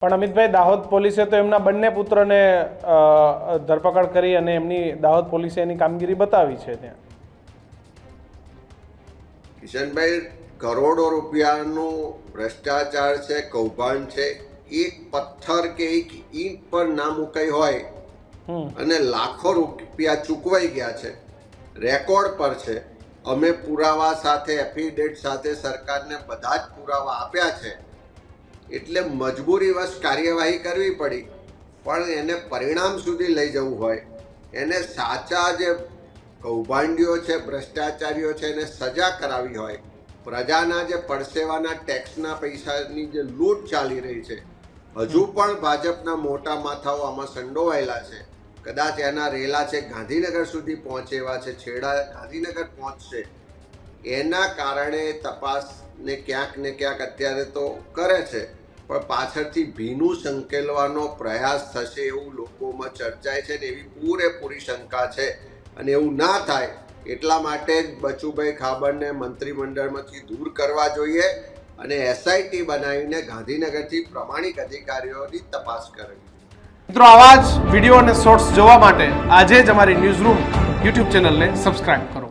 પણ અમિતભાઈ, દાહોદ પોલીસે તો એમના બંને પુત્રને ધરપકડ કરી અને એમની દાહોદ પોલીસે એની કામગીરી બતાવી છે ત્યાં. કિશનભાઈ, કરોડો રૂપિયાનું ભ્રષ્ટાચાર છે, કૌભાંડ છે. એક પથ્થર કે એક ઈંટ પર ના મુકાઈ હોય અને લાખો રૂપિયા ચૂકવાઈ ગયા છે, રેકોર્ડ પર છે. અમે પુરાવા સાથે, એફિડેવિટ સાથે સરકારને બધા જ પુરાવા આપ્યા છે. એટલે મજબૂરીવશ કાર્યવાહી કરવી પડી. પણ એને પરિણામ સુધી લઈ જવું હોય, એને સાચા જે કૌભાંડીઓ છે, ભ્રષ્ટાચારીઓ છે, એને સજા કરાવી હોય, પ્રજાના જે પરસેવાના ટેક્સના પૈસાની જે લૂંટ ચાલી રહી છે, હજુ પણ ભાજપના મોટા માથાઓ આમાં સંડોવાયેલા છે. કદાચ એના રેલા છે ગાંધીનગર સુધી પહોંચે એવા છે, છેડા ગાંધીનગર પહોંચશે. એના કારણે તપાસને ક્યાંક ને ક્યાંક અત્યારે તો કરે છે, પણ પાછળથી ભીનું સંકેલવાનો પ્રયાસ થશે એવું લોકોમાં ચર્ચાય છે ને એવી પૂરેપૂરી શંકા છે. અને એવું ના થાય એટલા માટે જ બચુભાઈ ખાબડને મંત્રીમંડળમાંથી દૂર કરવા જોઈએ અને એસઆઈટી બનાવીને ગાંધીનગરથી પ્રમાણિક અધિકારીઓની તપાસ કરવી. મિત્રો, આવા જ વિડીયો અને શોર્ટ્સ જોવા માટે આજે જ અમારી ન્યૂઝ રૂમ યુટ્યુબ ચેનલને સબસ્ક્રાઇબ કરો.